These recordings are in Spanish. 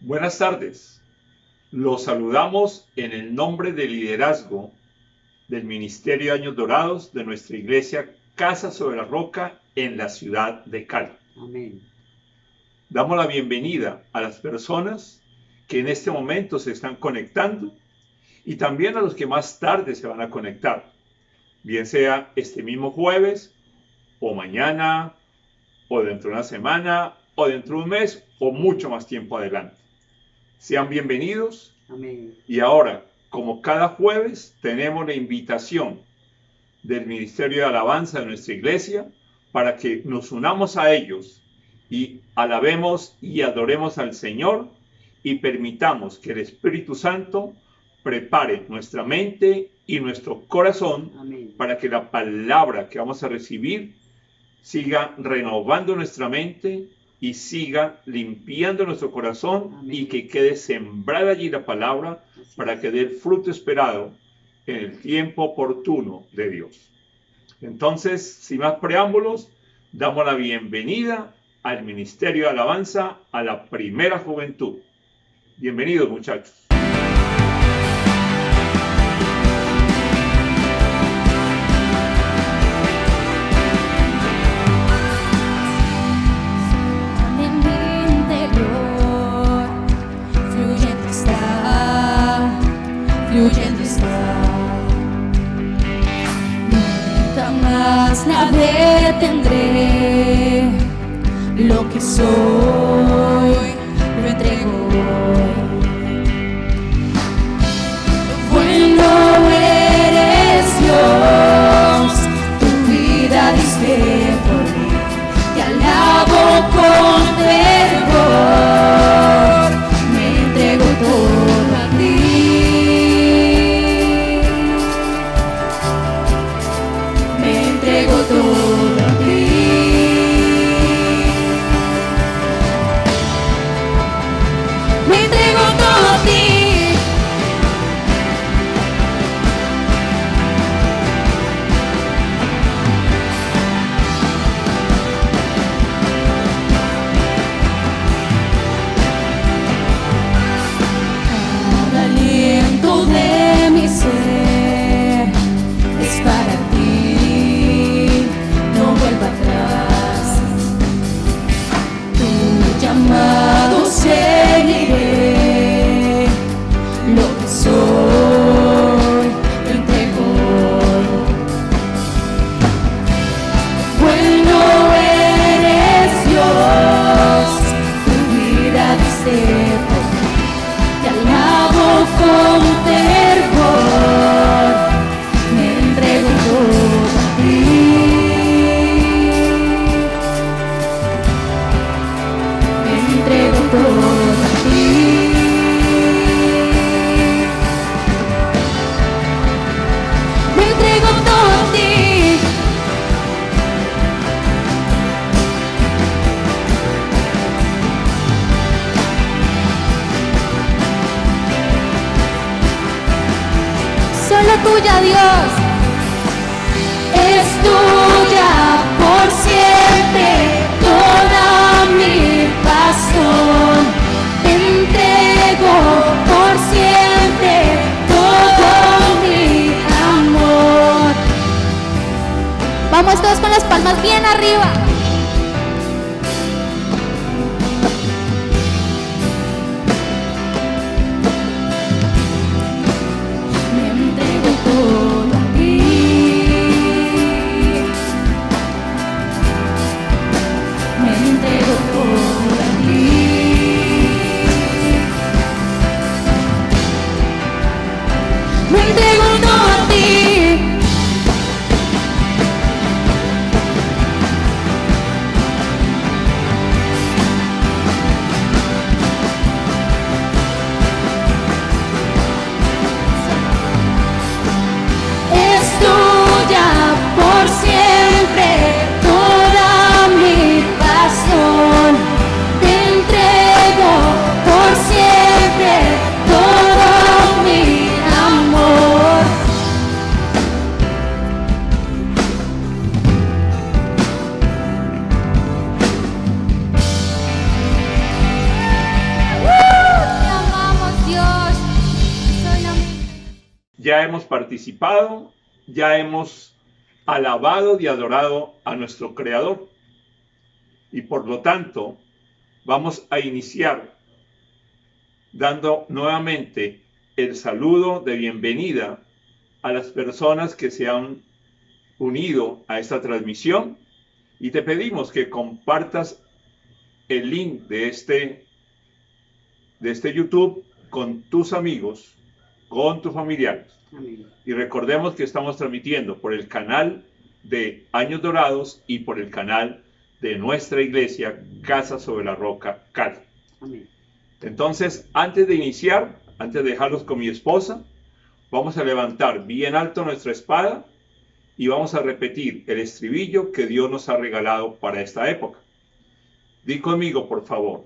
Buenas tardes. Los saludamos en el nombre del liderazgo del Ministerio de Años Dorados de nuestra iglesia Casa sobre la Roca en la ciudad de Cali. Amén. Damos la bienvenida a las personas que en este momento se están conectando y también a los que más tarde se van a conectar, bien sea este mismo jueves o mañana o dentro de una semana o dentro de un mes o mucho más tiempo adelante. Sean bienvenidos. Amén. Y ahora, como cada jueves, tenemos la invitación del Ministerio de Alabanza de nuestra iglesia para que nos unamos a ellos y alabemos y adoremos al Señor y permitamos que el Espíritu Santo prepare nuestra mente y nuestro corazón. Amén. Para que la palabra que vamos a recibir siga renovando nuestra mente y siga limpiando nuestro corazón. Amén. Y que quede sembrada allí la palabra para que dé el fruto esperado en el tiempo oportuno de Dios. Entonces, sin más preámbulos, damos la bienvenida al Ministerio de Alabanza, a la primera juventud. Bienvenidos, muchachos. Fluyendo está, nunca más la detendré. Lo que soy, lo entrego hoy. Bueno eres Dios, tu vida diste por mí. Te alabo con fervor, me entrego todo a ti. Todo a ti. Me entrego todo a ti. Cada aliento de mi ser es para ti. No vuelva atrás, tu llamado seguiré. Lo que soy, lo entrego hoy. Bueno eres Dios, tu vida diste por mí. Te alabo con fervor, me entrego todo a ti. Todo a ti. Me entrego todo a ti. Solo tuya, Dios. Es tuya por siempre toda mi pasión. Te entrego por siempre todo mi amor. Vamos todos con las palmas bien arriba. Me entrego todo a ti. Me entrego todo a ti. Me entrego todo a ti. ya hemos participado, ya hemos alabado y adorado a nuestro Creador. Y por lo tanto, vamos a iniciar dando nuevamente el saludo de bienvenida a las personas que se han unido a esta transmisión, y te pedimos que compartas el link de este YouTube con tus amigos, con tus familiares. Amén. Y recordemos que estamos transmitiendo por el canal de Años Dorados y por el canal de nuestra iglesia, Casa sobre la Roca, Cali. Amén. Entonces, antes de iniciar, antes de dejarlos con mi esposa, vamos a levantar bien alto nuestra espada y vamos a repetir el estribillo que Dios nos ha regalado para esta época. Di conmigo, por favor.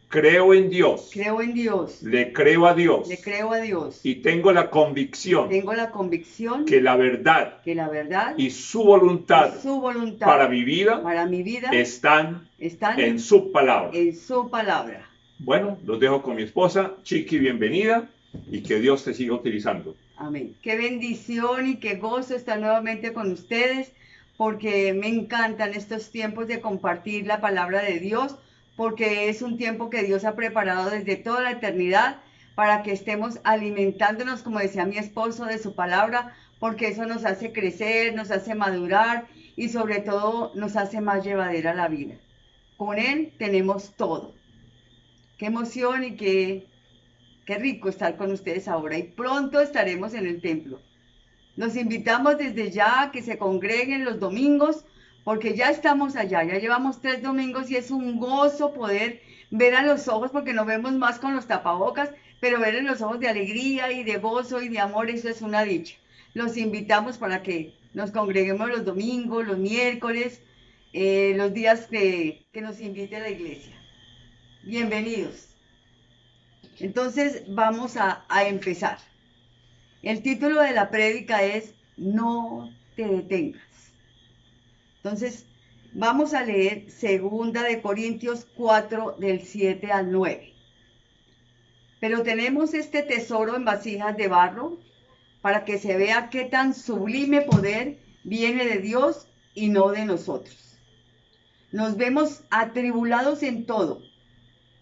Creo en Dios. Creo en Dios. Le creo a Dios. Le creo a Dios. Y tengo la convicción Tengo la convicción que la verdad que la verdad y su voluntad y su voluntad para mi vida están están en su palabra. en su palabra. Bueno, los dejo con mi esposa. Chiqui, bienvenida y que Dios te siga utilizando. Amén. Qué bendición y qué gozo estar nuevamente con ustedes, porque me encantan estos tiempos de compartir la palabra de Dios, porque es un tiempo que Dios ha preparado desde toda la eternidad para que estemos alimentándonos, como decía mi esposo, de su palabra, porque eso nos hace crecer, nos hace madurar y sobre todo nos hace más llevadera la vida. Con Él tenemos todo. Qué emoción y qué rico estar con ustedes ahora, y pronto estaremos en el templo. Los invitamos desde ya a que se congreguen los domingos, porque ya estamos allá, ya llevamos 3 domingos y es un gozo poder ver a los ojos, porque nos vemos más con los tapabocas, pero ver en los ojos de alegría y de gozo y de amor, eso es una dicha. Los invitamos para que nos congreguemos los domingos, los miércoles, los días que nos invite la iglesia. Bienvenidos. Entonces vamos a empezar. El título de la prédica es No te detengas. Entonces vamos a leer 2 de Corintios 4 del 7 al 9. Pero tenemos este tesoro en vasijas de barro para que se vea qué tan sublime poder viene de Dios y no de nosotros. Nos vemos atribulados en todo,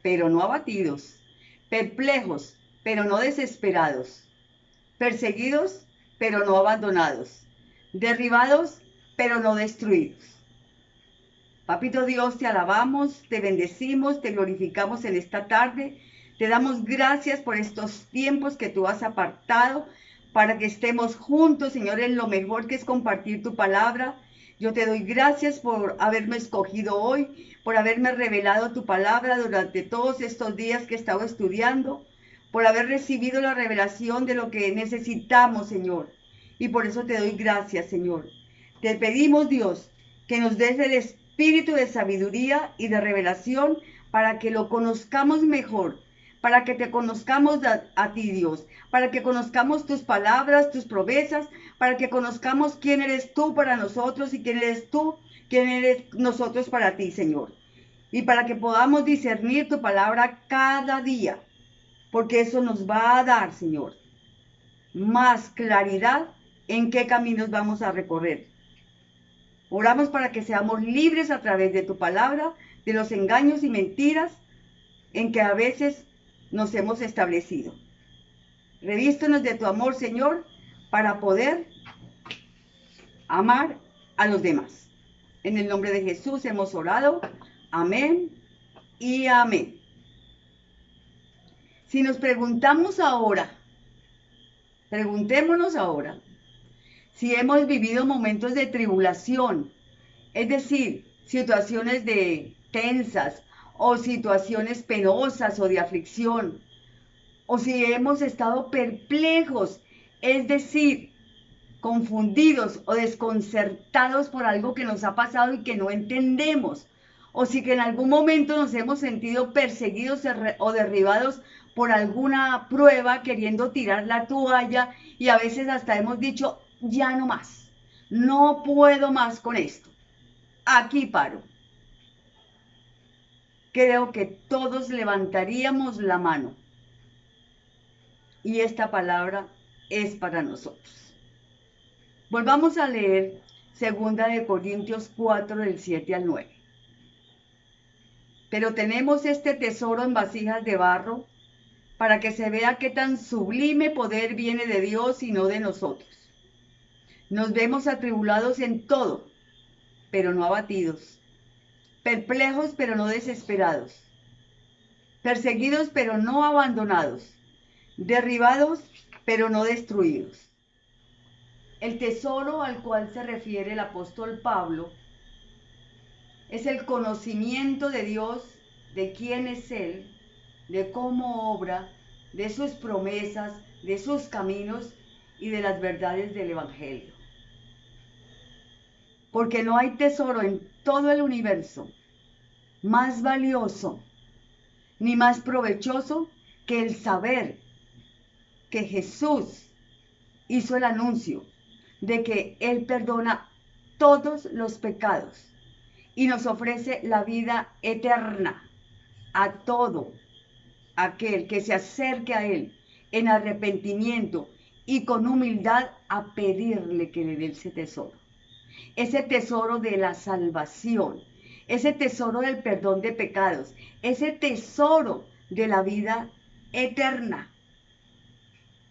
pero no abatidos, perplejos, pero no desesperados, perseguidos, pero no abandonados, derribados, pero no destruidos. Papito Dios, te alabamos, te bendecimos, te glorificamos en esta tarde. Te damos gracias por estos tiempos que tú has apartado para que estemos juntos, Señor, en lo mejor que es compartir tu palabra. Yo te doy gracias por haberme escogido hoy, por haberme revelado tu palabra durante todos estos días que he estado estudiando, por haber recibido la revelación de lo que necesitamos, Señor. Y por eso te doy gracias, Señor. Te pedimos, Dios, que nos des el espíritu de sabiduría y de revelación para que lo conozcamos mejor, para que te conozcamos a ti, Dios, para que conozcamos tus palabras, tus promesas, para que conozcamos quién eres tú para nosotros y quién eres tú, quién eres nosotros para ti, Señor. Y para que podamos discernir tu palabra cada día, porque eso nos va a dar, Señor, más claridad en qué caminos vamos a recorrer. Oramos para que seamos libres a través de tu palabra, de los engaños y mentiras en que a veces nos hemos establecido. Revístenos de tu amor, Señor, para poder amar a los demás. En el nombre de Jesús hemos orado. Amén y amén. Si nos preguntamos ahora, preguntémonos ahora, si hemos vivido momentos de tribulación, es decir, situaciones tensas, o situaciones penosas o de aflicción, o si hemos estado perplejos, es decir, confundidos o desconcertados por algo que nos ha pasado y que no entendemos, o si que en algún momento nos hemos sentido perseguidos o derribados por alguna prueba, queriendo tirar la toalla, y a veces hasta hemos dicho, ya no más, no puedo más con esto, aquí paro. Creo que todos levantaríamos la mano y esta palabra es para nosotros. Volvamos a leer 2 Corintios 4, del 7 al 9. Pero tenemos este tesoro en vasijas de barro, para que se vea qué tan sublime poder viene de Dios y no de nosotros. Nos vemos atribulados en todo, pero no abatidos, perplejos, pero no desesperados, perseguidos, pero no abandonados, derribados, pero no destruidos. El tesoro al cual se refiere el apóstol Pablo es el conocimiento de Dios, de quién es Él, de cómo obra, de sus promesas, de sus caminos y de las verdades del Evangelio. Porque no hay tesoro en todo el universo más valioso ni más provechoso que el saber que Jesús hizo el anuncio de que Él perdona todos los pecados y nos ofrece la vida eterna a todo aquel que se acerque a Él en arrepentimiento y con humildad a pedirle que le dé ese tesoro de la salvación, ese tesoro del perdón de pecados, ese tesoro de la vida eterna.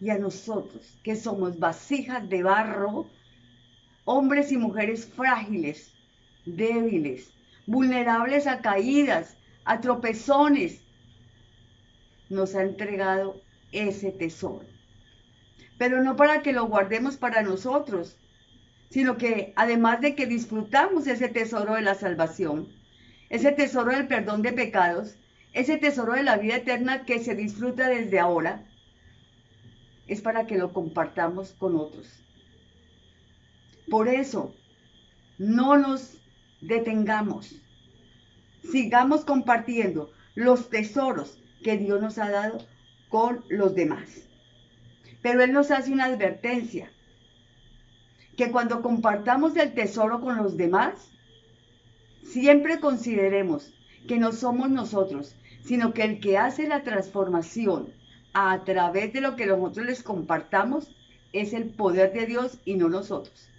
Y a nosotros, que somos vasijas de barro, hombres y mujeres frágiles, débiles, vulnerables a caídas, a tropezones, nos ha entregado ese tesoro. Pero no para que lo guardemos para nosotros, sino que además de que disfrutamos ese tesoro de la salvación, ese tesoro del perdón de pecados, ese tesoro de la vida eterna que se disfruta desde ahora, es para que lo compartamos con otros. Por eso, no nos detengamos. Sigamos compartiendo los tesoros que Dios nos ha dado con los demás. Pero Él nos hace una advertencia, que cuando compartamos el tesoro con los demás, siempre consideremos que no somos nosotros, sino que el que hace la transformación a través de lo que nosotros les compartamos es el poder de Dios y no nosotros.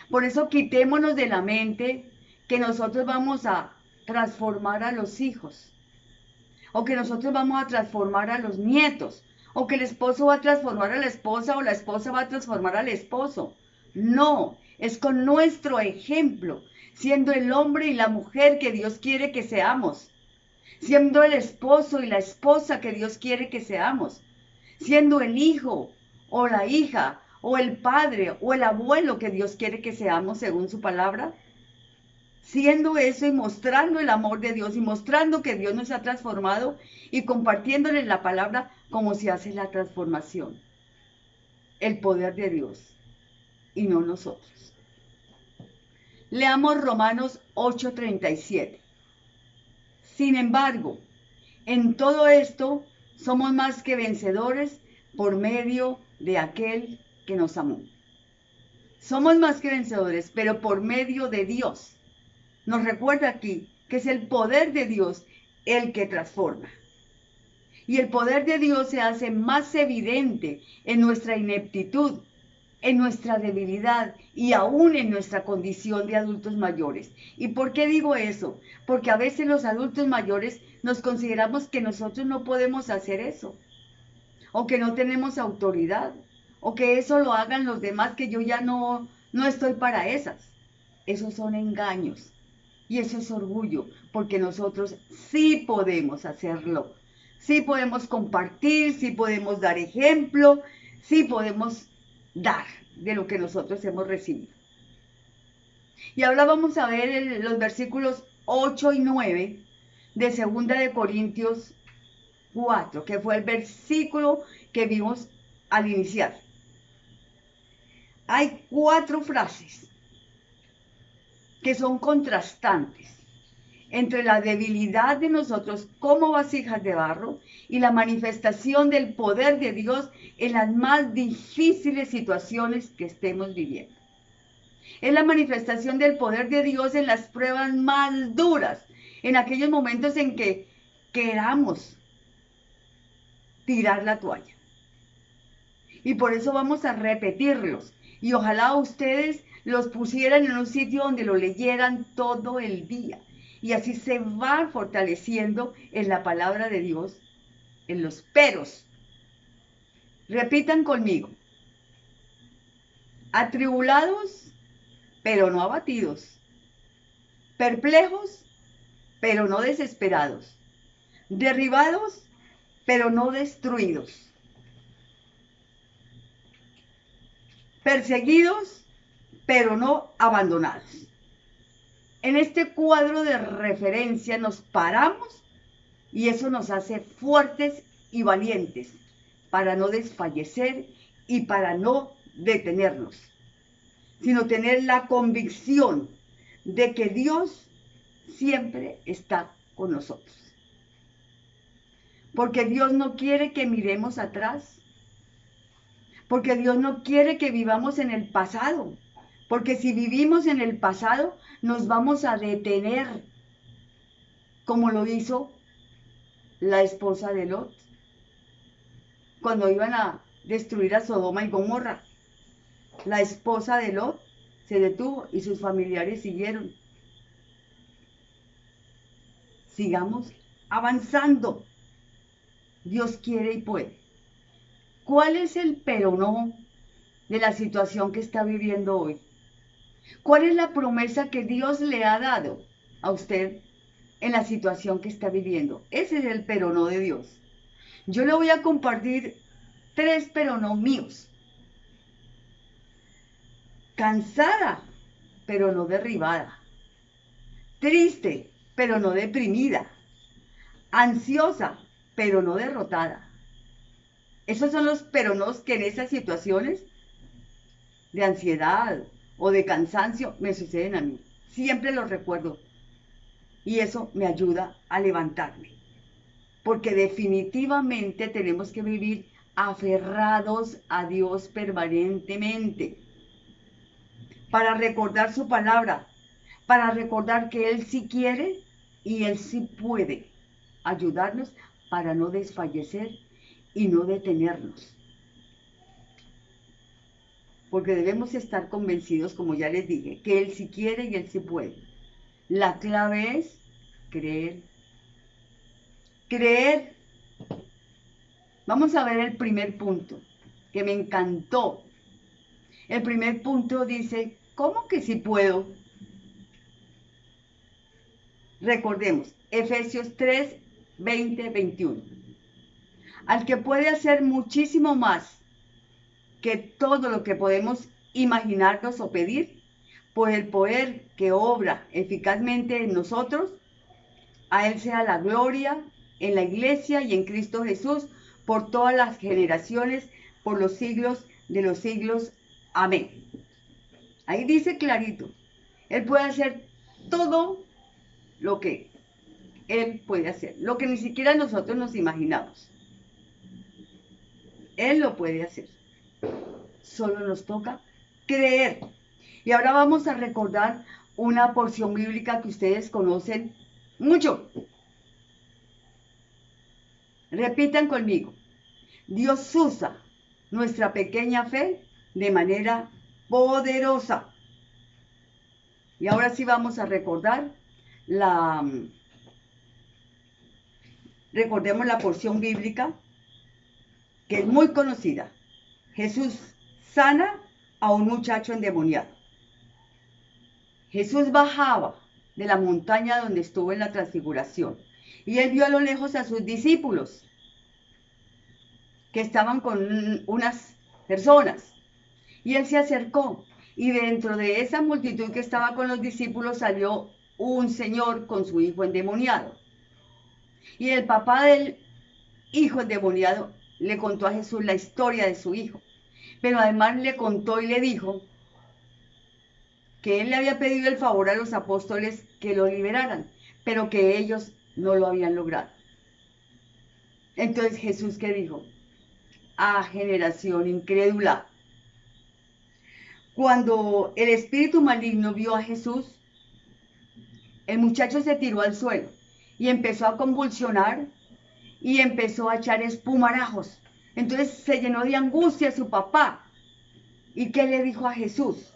Por eso quitémonos de la mente que nosotros vamos a transformar a los hijos, o que nosotros vamos a transformar a los nietos, o que el esposo va a transformar a la esposa o la esposa va a transformar al esposo. No, es con nuestro ejemplo, siendo el hombre y la mujer que Dios quiere que seamos, siendo el esposo y la esposa que Dios quiere que seamos, siendo el hijo o la hija o el padre o el abuelo que Dios quiere que seamos según su palabra, siendo eso y mostrando el amor de Dios y mostrando que Dios nos ha transformado y compartiéndoles la palabra como se hace la transformación. El poder de Dios y no nosotros. Leamos Romanos 8:37. Sin embargo, en todo esto somos más que vencedores por medio de aquel que nos amó. Somos más que vencedores, pero por medio de Dios. Nos recuerda aquí que es el poder de Dios el que transforma. Y el poder de Dios se hace más evidente en nuestra ineptitud, en nuestra debilidad y aún en nuestra condición de adultos mayores. ¿Y por qué digo eso? Porque a veces los adultos mayores nos consideramos que nosotros no podemos hacer eso, o que no tenemos autoridad, o que eso lo hagan los demás, que yo ya no estoy para esas. Esos son engaños y eso es orgullo, porque nosotros sí podemos hacerlo. Sí podemos compartir, sí podemos dar ejemplo, sí podemos dar de lo que nosotros hemos recibido. Y ahora vamos a ver los versículos 8 y 9 de 2 Corintios 4, que fue el versículo que vimos al iniciar. Hay 4 frases que son contrastantes entre la debilidad de nosotros como vasijas de barro y la manifestación del poder de Dios en las más difíciles situaciones que estemos viviendo. Es la manifestación del poder de Dios en las pruebas más duras, en aquellos momentos en que queramos tirar la toalla. Y por eso vamos a repetirlos. Y ojalá ustedes los pusieran en un sitio donde lo leyeran todo el día. Y así se van fortaleciendo en la palabra de Dios, en los peros. Repitan conmigo. Atribulados, pero no abatidos. Perplejos, pero no desesperados. Derribados, pero no destruidos. Perseguidos, pero no abandonados. En este cuadro de referencia nos paramos y eso nos hace fuertes y valientes para no desfallecer y para no detenernos, sino tener la convicción de que Dios siempre está con nosotros. Porque Dios no quiere que miremos atrás. Porque Dios no quiere que vivamos en el pasado. Porque si vivimos en el pasado, nos vamos a detener, como lo hizo la esposa de Lot, cuando iban a destruir a Sodoma y Gomorra. La esposa de Lot se detuvo y sus familiares siguieron. Sigamos avanzando. Dios quiere y puede. ¿Cuál es el pero no de la situación que está viviendo hoy? ¿Cuál es la promesa que Dios le ha dado a usted en la situación que está viviendo? Ese es el pero no de Dios. Yo le voy a compartir 3 pero no míos. Cansada, pero no derribada. Triste, pero no deprimida. Ansiosa, pero no derrotada. Esos son los peronos que en esas situaciones de ansiedad o de cansancio me suceden a mí. Siempre los recuerdo. Y eso me ayuda a levantarme. Porque definitivamente tenemos que vivir aferrados a Dios permanentemente. Para recordar su palabra. Para recordar que Él sí quiere y Él sí puede ayudarnos para no desfallecer y no detenernos. Porque debemos estar convencidos, como ya les dije, que Él sí quiere y Él sí puede. La clave es creer. Creer. Vamos a ver el primer punto, que me encantó. El primer punto dice, ¿cómo que sí puedo? Recordemos, Efesios 3, 20, 21. Al que puede hacer muchísimo más que todo lo que podemos imaginarnos o pedir, pues el poder que obra eficazmente en nosotros, a Él sea la gloria en la iglesia y en Cristo Jesús por todas las generaciones, por los siglos de los siglos. Amén. Ahí dice clarito, Él puede hacer todo lo que Él puede hacer, lo que ni siquiera nosotros nos imaginamos. Él lo puede hacer. Solo nos toca creer. Y ahora vamos a recordar una porción bíblica que ustedes conocen mucho. Repitan conmigo. Dios usa nuestra pequeña fe de manera poderosa. Y ahora sí vamos a recordar recordemos la porción bíblica que es muy conocida. Jesús sana a un muchacho endemoniado. Jesús bajaba de la montaña donde estuvo en la transfiguración y él vio a lo lejos a sus discípulos que estaban con unas personas y él se acercó y dentro de esa multitud que estaba con los discípulos salió un señor con su hijo endemoniado y el papá del hijo endemoniado le contó a Jesús la historia de su hijo, pero además le contó y le dijo que él le había pedido el favor a los apóstoles que lo liberaran, pero que ellos no lo habían logrado. Entonces Jesús, ¿qué dijo? Ah, generación incrédula. Cuando el espíritu maligno vio a Jesús, el muchacho se tiró al suelo y empezó a convulsionar y empezó a echar espumarajos Entonces se llenó de angustia su papá. ¿Y qué le dijo a Jesús?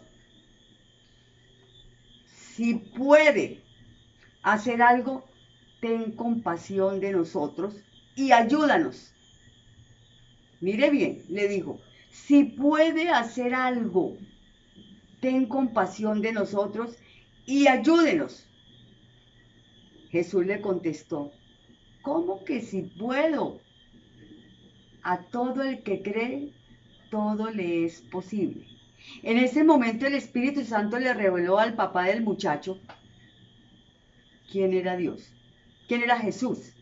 Si puede hacer algo, ten compasión de nosotros y ayúdanos. Mire bien, le dijo, si puede hacer algo, ten compasión de nosotros y ayúdenos. Jesús le contestó, ¿cómo que si puedo? A todo el que cree, todo le es posible. En ese momento el Espíritu Santo le reveló al papá del muchacho quién era Dios, quién era Jesús.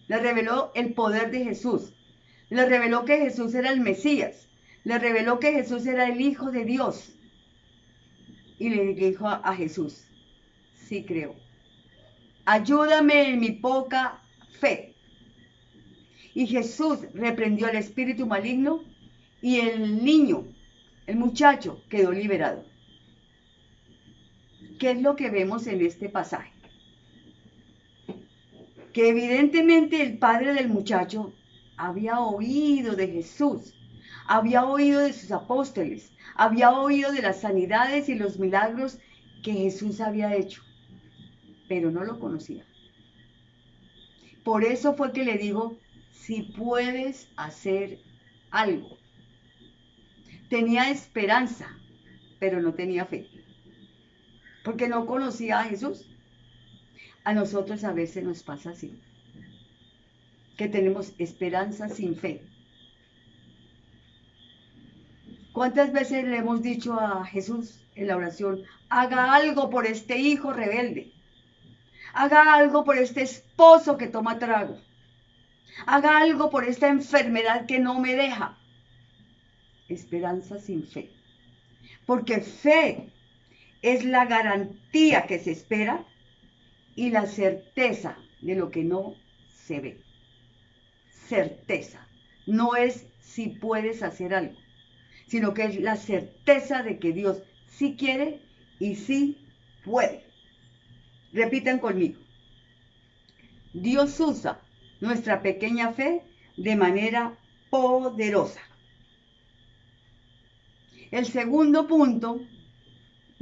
Le reveló el poder de Jesús. Le reveló que Jesús era el Mesías. Le reveló que Jesús era el Hijo de Dios. Y le dijo a Jesús, sí creo. Ayúdame en mi poca fe. Y Jesús reprendió al espíritu maligno y el niño, el muchacho, quedó liberado. ¿Qué es lo que vemos en este pasaje? Que evidentemente el padre del muchacho había oído de Jesús, había oído de sus apóstoles, había oído de las sanidades y los milagros que Jesús había hecho, pero no lo conocía. Por eso fue que le digo, si puedes hacer algo. Tenía esperanza, pero no tenía fe, porque no conocía a Jesús. A nosotros a veces nos pasa así, que tenemos esperanza sin fe. ¿Cuántas veces le hemos dicho a Jesús en la oración, haga algo por este hijo rebelde? Haga algo por este esposo que toma trago. Haga algo por esta enfermedad que no me deja. Esperanza sin fe. Porque fe es la garantía que se espera y la certeza de lo que no se ve. Certeza. No es si puedes hacer algo, sino que es la certeza de que Dios sí quiere y sí puede. Repitan conmigo. Dios usa nuestra pequeña fe de manera poderosa. El segundo punto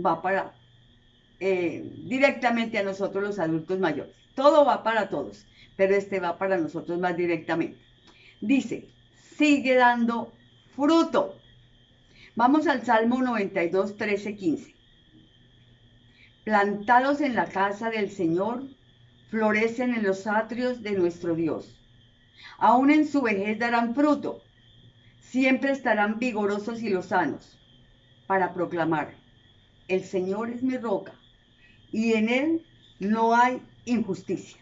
va para directamente a nosotros los adultos mayores. Todo va para todos, pero este va para nosotros más directamente. Dice, sigue dando fruto. Vamos al Salmo 92, 13, 15. Plantados en la casa del Señor, florecen en los atrios de nuestro Dios. Aún en su vejez darán fruto, siempre estarán vigorosos y lozanos, para proclamar, el Señor es mi roca, y en Él no hay injusticia.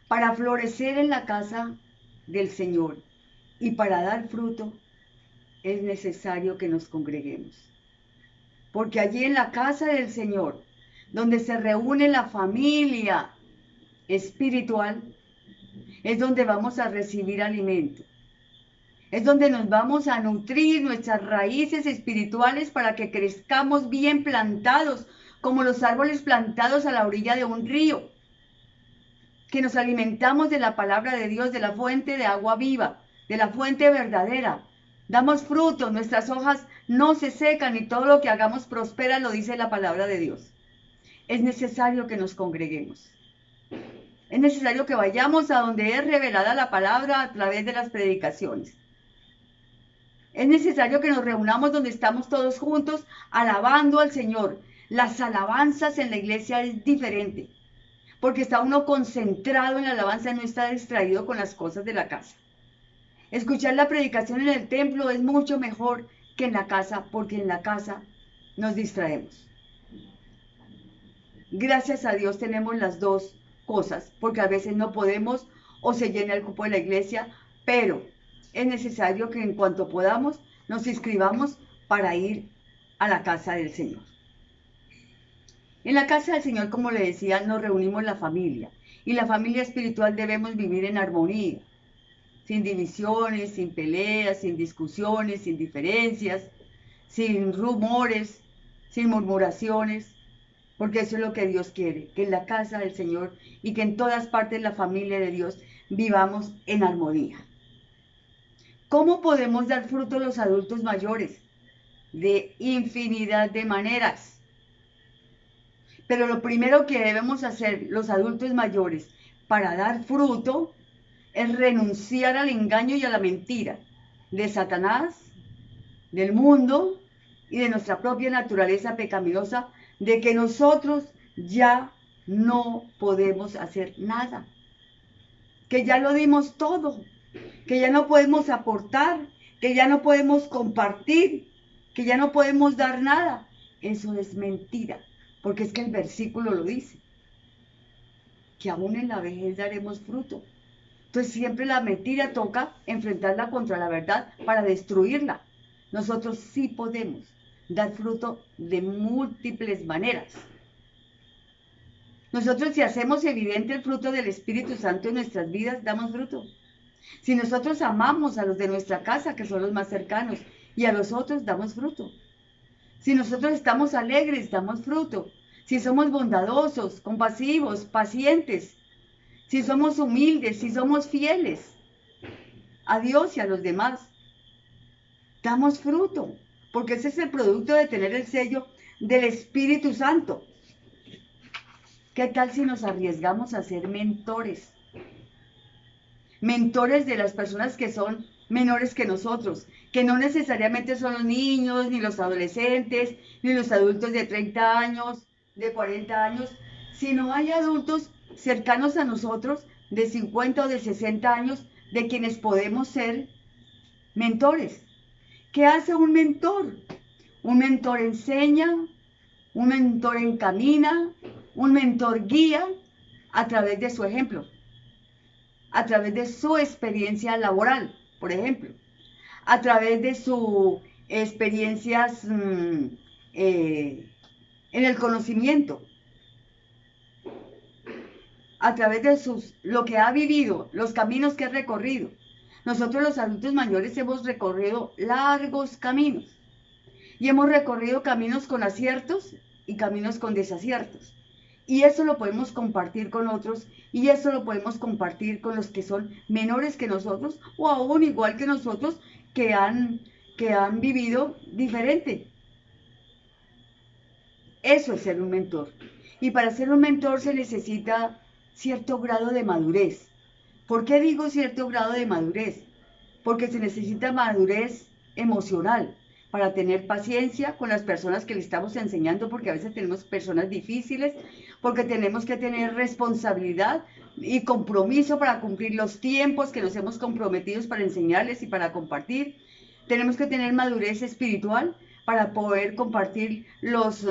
Para florecer en la casa del Señor y para dar fruto, es necesario que nos congreguemos. Porque allí en la casa del Señor, donde se reúne la familia espiritual, es donde vamos a recibir alimento. Es donde nos vamos a nutrir nuestras raíces espirituales para que crezcamos bien plantados, como los árboles plantados a la orilla de un río. Que nos alimentamos de la palabra de Dios, de la fuente de agua viva, de la fuente verdadera. Damos fruto, nuestras hojas no se secan y todo lo que hagamos prospera, lo dice la palabra de Dios. Es necesario que nos congreguemos. Es necesario que vayamos a donde es revelada la palabra a través de las predicaciones. Es necesario que nos reunamos donde estamos todos juntos alabando al Señor. Las alabanzas en la iglesia es diferente, porque está uno concentrado en la alabanza y no está distraído con las cosas de la casa. Escuchar la predicación en el templo es mucho mejor que en la casa, porque en la casa nos distraemos. Gracias a Dios tenemos las dos cosas, porque a veces no podemos o se llena el cupo de la iglesia, pero es necesario que en cuanto podamos nos inscribamos para ir a la casa del Señor. En la casa del Señor, como le decía, nos reunimos la familia, y la familia espiritual debemos vivir en armonía, sin divisiones, sin peleas, sin discusiones, sin diferencias, sin rumores, sin murmuraciones, porque eso es lo que Dios quiere, que en la casa del Señor y que en todas partes la familia de Dios vivamos en armonía. ¿Cómo podemos dar fruto los adultos mayores? De infinidad de maneras. Pero lo primero que debemos hacer los adultos mayores para dar fruto es renunciar al engaño y a la mentira de Satanás, del mundo y de nuestra propia naturaleza pecaminosa, de que nosotros ya no podemos hacer nada, que ya lo dimos todo, que ya no podemos aportar, que ya no podemos compartir, que ya no podemos dar nada. Eso es mentira, porque es que el versículo lo dice, que aún en la vejez daremos fruto. Entonces siempre la mentira toca enfrentarla contra la verdad para destruirla. Nosotros sí podemos dar fruto de múltiples maneras. Nosotros, si hacemos evidente el fruto del Espíritu Santo en nuestras vidas, damos fruto. Si nosotros amamos a los de nuestra casa, que son los más cercanos, y a los otros, damos fruto. Si nosotros estamos alegres, damos fruto. Si somos bondadosos, compasivos, pacientes, si somos humildes, si somos fieles a Dios y a los demás, damos fruto, porque ese es el producto de tener el sello del Espíritu Santo. ¿Qué tal si nos arriesgamos a ser mentores? Mentores de las personas que son menores que nosotros, que no necesariamente son los niños, ni los adolescentes, ni los adultos de 30 años, de 40 años, sino hay adultos cercanos a nosotros de 50 o de 60 años de quienes podemos ser mentores. ¿Qué hace un mentor? Un mentor enseña, un mentor encamina, un mentor guía a través de su ejemplo, a través de su experiencia laboral, por ejemplo, a través de sus experiencias en el conocimiento, a través de lo que ha vivido, los caminos que ha recorrido. Nosotros los adultos mayores hemos recorrido largos caminos y hemos recorrido caminos con aciertos y caminos con desaciertos. Y eso lo podemos compartir con otros y eso lo podemos compartir con los que son menores que nosotros o aún igual que nosotros que han vivido diferente. Eso es ser un mentor. Y para ser un mentor se necesita cierto grado de madurez. ¿Por qué digo cierto grado de madurez? Porque se necesita madurez emocional para tener paciencia con las personas que le estamos enseñando, porque a veces tenemos personas difíciles, porque tenemos que tener responsabilidad y compromiso para cumplir los tiempos que nos hemos comprometido para enseñarles y para compartir. Tenemos que tener madurez espiritual para poder compartir los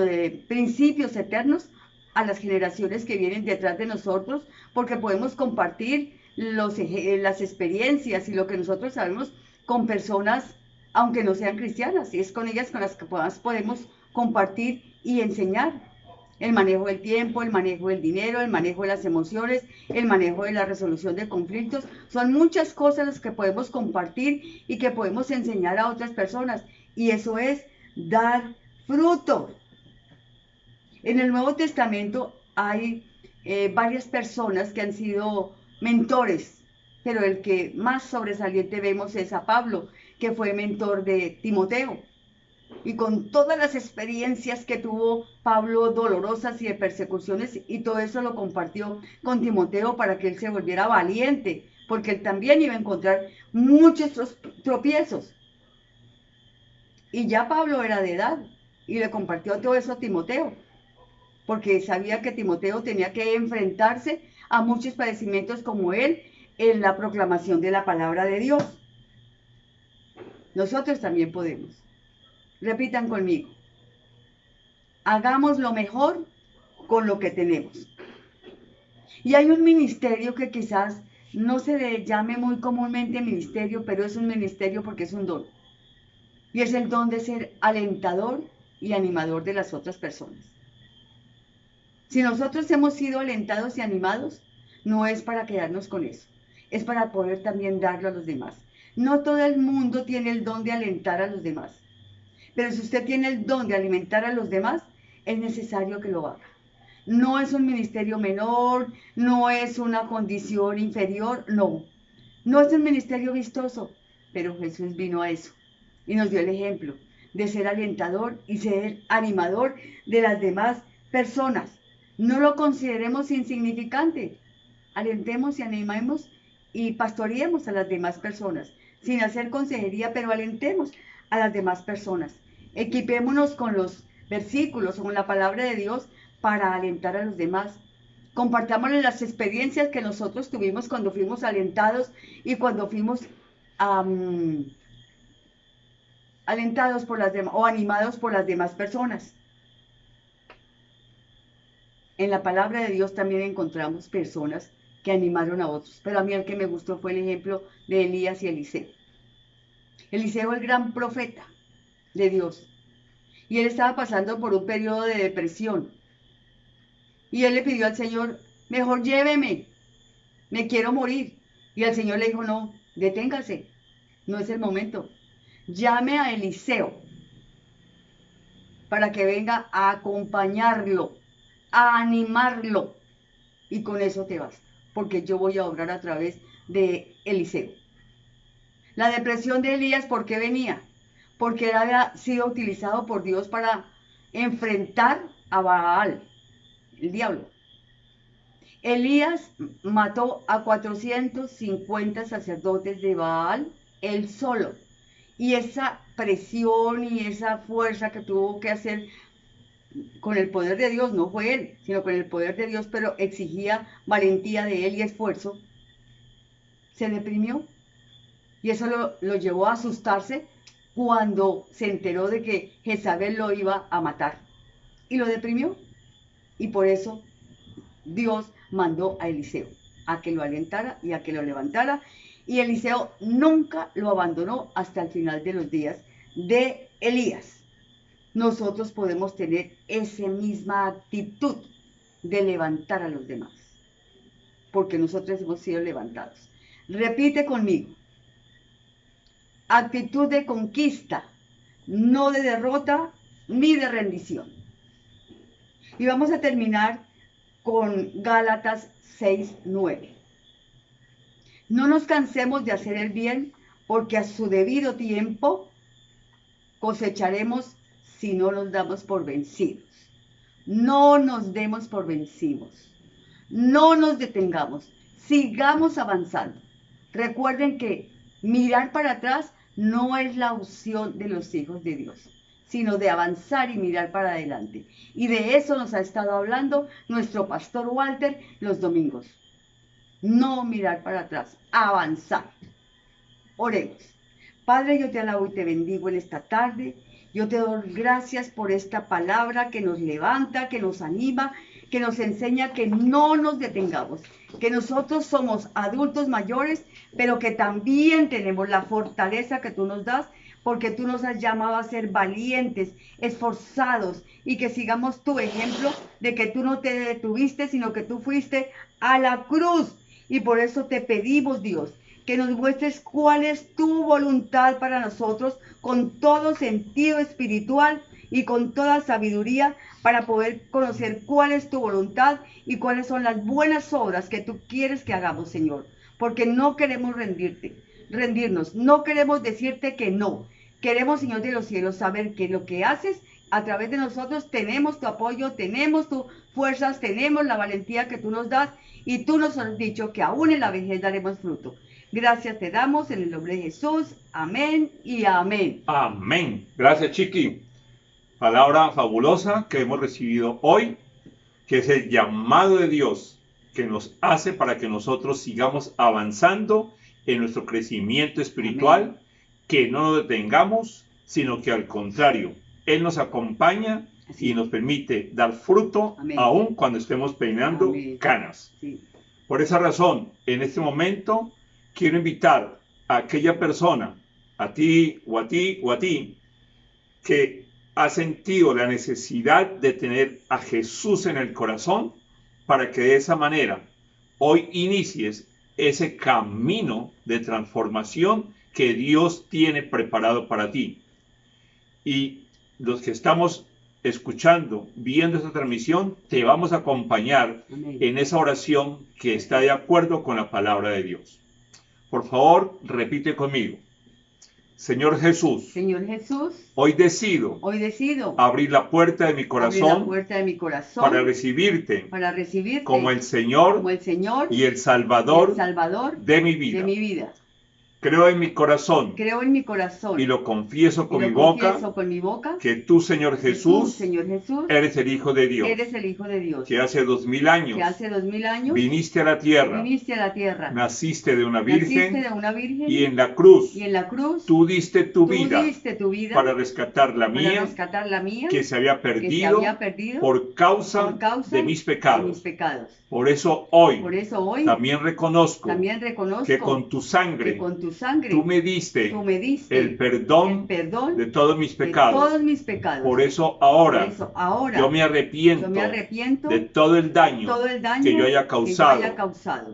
principios eternos a las generaciones que vienen detrás de nosotros, porque podemos compartir las experiencias y lo que nosotros sabemos con personas, aunque no sean cristianas, y es con ellas con las que podemos compartir y enseñar el manejo del tiempo, el manejo del dinero, el manejo de las emociones, el manejo de la resolución de conflictos. Son muchas cosas las que podemos compartir y que podemos enseñar a otras personas, y eso es dar fruto. En el Nuevo Testamento hay varias personas que han sido mentores, pero el que más sobresaliente vemos es a Pablo, que fue mentor de Timoteo. Y con todas las experiencias que tuvo Pablo, dolorosas y de persecuciones, y todo eso lo compartió con Timoteo para que él se volviera valiente, porque él también iba a encontrar muchos tropiezos. Y ya Pablo era de edad, y le compartió todo eso a Timoteo, porque sabía que Timoteo tenía que enfrentarse a muchos padecimientos como él en la proclamación de la palabra de Dios. Nosotros también podemos. Repitan conmigo. Hagamos lo mejor con lo que tenemos. Y hay un ministerio que quizás no se le llame muy comúnmente ministerio, pero es un ministerio porque es un don. Y es el don de ser alentador y animador de las otras personas. Si nosotros hemos sido alentados y animados, no es para quedarnos con eso, es para poder también darlo a los demás. No todo el mundo tiene el don de alentar a los demás, pero si usted tiene el don de alimentar a los demás, es necesario que lo haga. No es un ministerio menor, no es una condición inferior, no. No es un ministerio vistoso, pero Jesús vino a eso y nos dio el ejemplo de ser alentador y ser animador de las demás personas. No lo consideremos insignificante. Alentemos y animemos y pastoreemos a las demás personas, sin hacer consejería, pero alentemos a las demás personas. Equipémonos con los versículos o con la palabra de Dios para alentar a los demás. Compartámosles las experiencias que nosotros tuvimos cuando fuimos alentados y cuando fuimos alentados por las demás o animados por las demás personas. En la palabra de Dios también encontramos personas que animaron a otros, pero a mí el que me gustó fue el ejemplo de Elías y Eliseo. Eliseo, el gran profeta de Dios, y él estaba pasando por un periodo de depresión, y él le pidió al Señor, mejor lléveme, me quiero morir, y el Señor le dijo, no, deténgase, no es el momento, llame a Eliseo para que venga a acompañarlo, a animarlo, y con eso te vas, porque yo voy a obrar a través de Eliseo. La depresión de Elías, ¿por qué venía? Porque él había sido utilizado por Dios para enfrentar a Baal, el diablo. Elías mató a 450 sacerdotes de Baal, él solo. Y esa presión y esa fuerza que tuvo que hacer con el poder de Dios, no fue él, sino con el poder de Dios, pero exigía valentía de él y esfuerzo, se deprimió. Y eso lo llevó a asustarse cuando se enteró de que Jezabel lo iba a matar. Y lo deprimió. Y por eso Dios mandó a Eliseo a que lo alentara y a que lo levantara. Y Eliseo nunca lo abandonó hasta el final de los días de Elías. Nosotros podemos tener esa misma actitud de levantar a los demás, porque nosotros hemos sido levantados. Repite conmigo. Actitud de conquista, no de derrota ni de rendición. Y vamos a terminar con Gálatas 6:9. No nos cansemos de hacer el bien, porque a su debido tiempo cosecharemos si no nos damos por vencidos. No nos demos por vencidos. No nos detengamos. Sigamos avanzando. Recuerden que mirar para atrás no es la opción de los hijos de Dios, sino de avanzar y mirar para adelante. Y de eso nos ha estado hablando nuestro pastor Walter los domingos. No mirar para atrás, avanzar. Oremos. Padre, yo te alabo y te bendigo en esta tarde. Yo te doy gracias por esta palabra que nos levanta, que nos anima, que nos enseña que no nos detengamos, que nosotros somos adultos mayores, pero que también tenemos la fortaleza que tú nos das, porque tú nos has llamado a ser valientes, esforzados, y que sigamos tu ejemplo de que tú no te detuviste, sino que tú fuiste a la cruz. Y por eso te pedimos, Dios, que nos muestres cuál es tu voluntad para nosotros con todo sentido espiritual y con toda sabiduría para poder conocer cuál es tu voluntad y cuáles son las buenas obras que tú quieres que hagamos, Señor. Porque no queremos rendirnos, no queremos decirte que no. Queremos, Señor de los cielos, saber que lo que haces a través de nosotros tenemos tu apoyo, tenemos tus fuerzas, tenemos la valentía que tú nos das y tú nos has dicho que aún en la vejez daremos fruto. Gracias te damos en el nombre de Jesús. Amén y amén. Amén. Gracias, Chiqui. Palabra fabulosa que hemos recibido hoy, que es el llamado de Dios que nos hace para que nosotros sigamos avanzando en nuestro crecimiento espiritual, amén. Que no nos detengamos, sino que al contrario, Él nos acompaña y nos permite dar fruto, amén. Aún cuando estemos peinando, amén. Canas. Sí. Por esa razón, en este momento, quiero invitar a aquella persona, a ti o a ti o a ti, que ha sentido la necesidad de tener a Jesús en el corazón, para que de esa manera hoy inicies ese camino de transformación que Dios tiene preparado para ti. Y los que estamos escuchando, viendo esta transmisión, te vamos a acompañar Amén. en esa oración que está de acuerdo con la palabra de Dios. Por favor, repite conmigo. Señor Jesús, Señor Jesús, hoy decido hoy decido abrir la puerta de mi abrir la corazón puerta de mi corazón para recibirte para recibirte como el Señor como el Señor y el Salvador y el Salvador de mi de vida. mi vida. Creo en mi corazón Creo en mi corazón y lo confieso con y mi lo boca confieso con mi boca que tú, Señor que tú, Jesús, Señor Jesús, eres el Hijo de Dios, eres el Hijo de Dios, que hace 2000 años que hace 2000 años viniste a la tierra, viniste a la tierra, naciste de una naciste virgen de una virgen y en la cruz y en la cruz tú diste tu tú vida diste tu vida para rescatar la para mía rescatar la mía que se había que se perdido había perdido por causa por causa de mis de pecados. mis pecados. Por eso hoy Por eso hoy también reconozco también reconozco que con tu sangre que con tu sangre tú me diste tú me diste el perdón el perdón de todos mis de pecados. todos mis pecados. Por eso ahora Por eso ahora yo me arrepiento, yo me arrepiento de todo el daño, todo el daño que yo haya causado.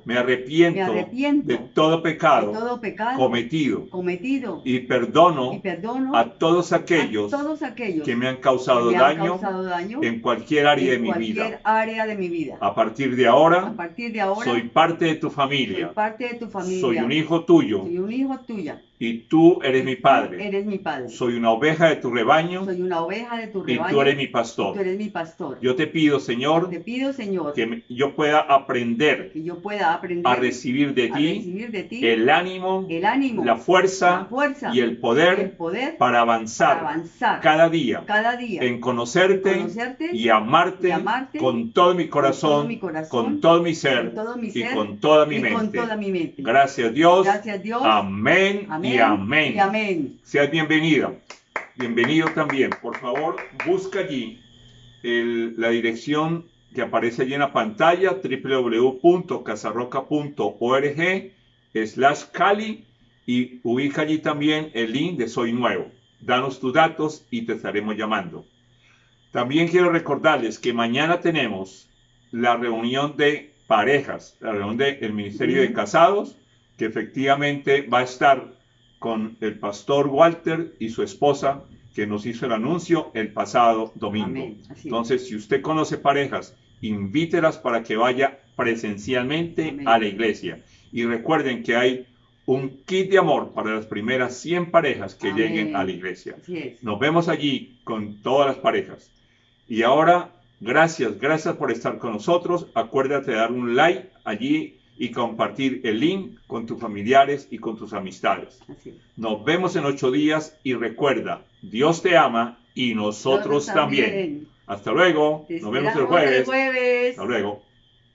Me arrepiento arrepiento de todo pecado, de todo pecado cometido y y perdono perdono a todos aquellos a todos aquellos que me han causado que me han daño causado daño en cualquier área de en mi cualquier vida. área de mi vida. A partir de A ahora, partir de ahora soy parte de tu soy familia, parte de tu familia. soy un hijo tuyo Soy un hijo tuya. y tú eres mi padre. Eres mi padre. Soy una oveja de tu rebaño Soy una oveja de tu y rebaño. tú eres mi y tú pastor. eres mi pastor. Yo te pido, Señor, Te pido, Señor, que yo pueda aprender que yo pueda aprender a recibir de a ti recibir de ti el ánimo, el ánimo, la fuerza la fuerza y el poder el poder para avanzar cada día cada día en conocerte y amarte con todo mi corazón, con todo mi ser y con toda mi mente. Gracias Dios. Gracias, Dios. Amén Amén y amén. y amén. Seas bienvenida. Bienvenido también. Por favor, busca allí la dirección que aparece allí en la pantalla, www.casarroca.org/Cali, y ubica allí también el link de Soy Nuevo. Danos tus datos y te estaremos llamando. También quiero recordarles que mañana tenemos la reunión de parejas, la reunión del Ministerio de Casados, que efectivamente va a estar con el pastor Walter y su esposa, que nos hizo el anuncio el pasado domingo. Amén. Así es. Entonces, si usted conoce parejas, invítelas para que vaya presencialmente Amén. a la iglesia. Y recuerden que hay un kit de amor para las primeras 100 parejas que Amén. lleguen a la iglesia. Así es. Nos vemos allí con todas las parejas. Y ahora, gracias por estar con nosotros. Acuérdate de dar un like allí y compartir el link con tus familiares y con tus amistades. Así es. Nos vemos en 8 días y recuerda, Dios te ama y nosotros también. Hasta luego. Te Nos vemos el esperamos jueves. el jueves. Hasta luego.